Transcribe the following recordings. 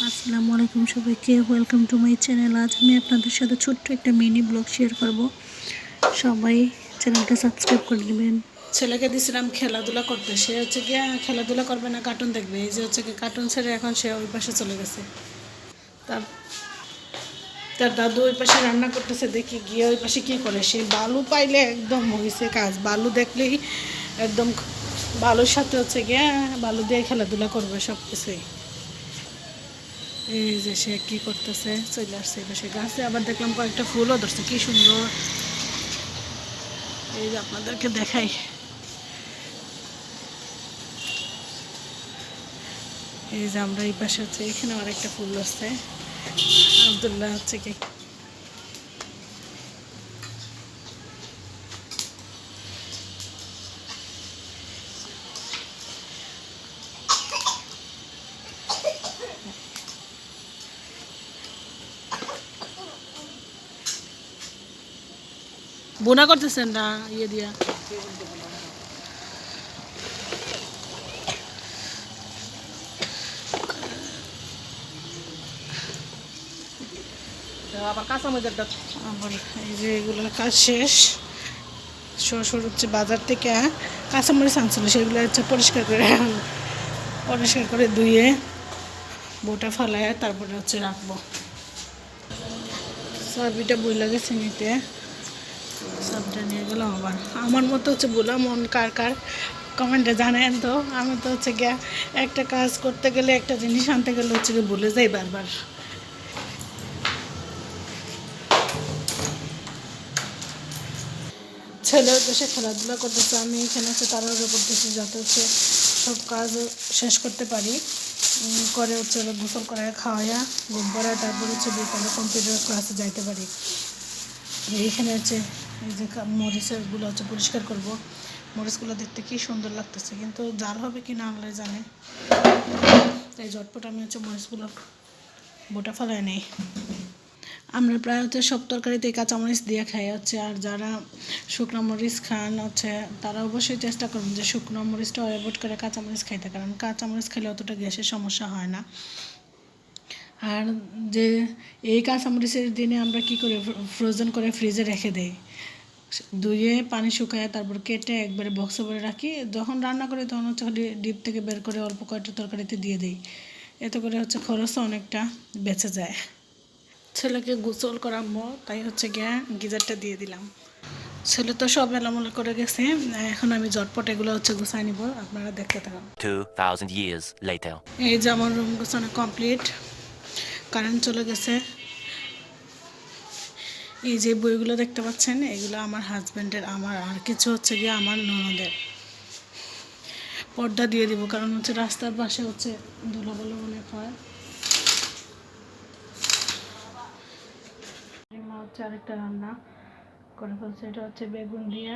আসসালামু আলাইকুম সবাইকে, ওয়েলকাম টু মাই চ্যানেল। আজ আমি আপনাদের সাথে ছোট্ট একটা মিনি ব্লগ শেয়ার করব। সবাই চ্যানেলটা সাবস্ক্রাইব করে নেবেন। ছেলেকে দিয়েছিলাম খেলাধুলা করতে, সে হচ্ছে গিয়ে খেলাধুলা করবে না, কার্টুন দেখবে। এই যে হচ্ছে কি কার্টুন ছেড়ে এখন সে ওই পাশে চলে গেছে। তার তার দাদু ওই পাশে রান্না করতেছে, দেখি গিয়ে ওই পাশে কী করে। সে বালু পাইলে একদম হয়েছে কাজ, বালু দেখলেই একদম বালুর সাথে হচ্ছে গিয়ে বালু দিয়ে খেলাধুলা করবে সব কিছুই। এই যে সে কি করতেছে, চলে আসছে সে গাছে। আবার দেখলাম কয়েকটা ফুলও ধরছে, কি সুন্দর। এই যে আপনাদেরকে দেখাই, এই যে আমরা এই পাশে হচ্ছে এখানে আরেকটা ফুল ধরছে। আব্দুল্লাহ হচ্ছে কি বোনা করতেছেন না ইয়ে দিয়া। আবার এই যে এগুলোর কাজ শেষ। শ্বশুর হচ্ছে বাজার থেকে কাঁচামরিচ আনছিল, সেগুলো হচ্ছে পরিষ্কার করে ধুয়ে বোটা ফালায় তারপরে হচ্ছে রাখবো। সাবিটা বইলা গেছে নিতে, সাবটা নিয়ে গেলাম। আবার আমার মতো হচ্ছে বললাম, মন কার কার কমেন্টে জানেন তো। আমি তো হচ্ছে গিয়া একটা কাজ করতে গেলে, একটা জিনিস আনতে গেলে হচ্ছে গিয়ে ভুলে যাই বারবার। ছেলের দেশে খেলাধুলা করতেছে, আমি এখানে হচ্ছে তাড়াহুড়ো করতেছি যাতে হচ্ছে সব কাজ শেষ করতে পারি। করে হচ্ছে গোসল করায় খাওয়াইয়া ঘুম পাড়ায় তারপর হচ্ছে বিকালে কম্পিউটার ক্লাসে যাইতে পারি। এইখানে হচ্ছে এই যে মরিচগুলো হচ্ছে পরিষ্কার করব। মরিচগুলো দেখতে কি সুন্দর লাগতেছে, কিন্তু জাল হবে কি না আল্লাহ জানে। তাই ঝটপট আমি হচ্ছে মরিচগুলো বোটা ফেলায় নেই। আমরা প্রায় হচ্ছে সব তরকারিতে কাঁচামরিচ দিয়ে খাই হচ্ছে। আর যারা শুকনো মরিচ খান হচ্ছে তারা অবশ্যই চেষ্টা করবেন যে শুকনো মরিচটা অ্যাভয়েড করে কাঁচামরিচ খাইতে, কারণ কাঁচামরিচ খেলে অতটা গ্যাসের সমস্যা হয় না। আর যে এই কাঁচামরিচের দিনে আমরা কি করি, ফ্রোজেন করে ফ্রিজে রেখে দেই, ধুয়ে পানি শুকায় তারপর কেটে একবারে বক্সে ভরে রাখি। যখন রান্না করি তখন হচ্ছে ডিপ থেকে বের করে অল্প কয়েকটা তরকারিতে দিয়ে দিই। এতে করে হচ্ছে খরচও অনেকটা বেঁচে যায়। ছেলেকে গোসল করাবো, তাই হচ্ছে গিয়ে গিজারটা দিয়ে দিলাম। ছেলে তো সব এলোমেলো করে গেছে, এখন আমি ঝটপট এগুলো হচ্ছে গুছাই নিব, আপনারা দেখতে থাকুন। 2000 years later. এই যে আমার রুম গোছানো কমপ্লিট, কারেন্ট চলে গেছে। এই যে বইগুলো দেখতে পাচ্ছেন, এগুলো আমার হাজব্যান্ডের, আমার আর কিছু হচ্ছে গিয়ে আমার ননদের। পর্দা দিয়ে দিব, কারণ হচ্ছে রাস্তার পাশে হচ্ছে ধুলোবালু অনেক হয়। হচ্ছে আরেকটা রান্না করে ফেলছে, এটা হচ্ছে বেগুন দিয়ে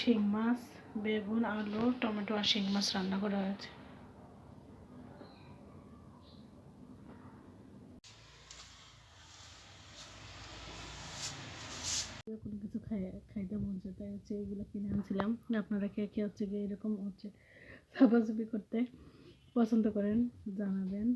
শিং মাছ, বেগুন, আলু, টমেটো আর শিং মাছ রান্না করা হয়েছে। কোনো কিছু খাইতে মন চায়, তাই হচ্ছে এগুলো কিনে আনছিলাম। আপনারা কে কে হচ্ছে গিয়ে এরকম হচ্ছে সাবাসুবি করতে পছন্দ করেন জানাবেন।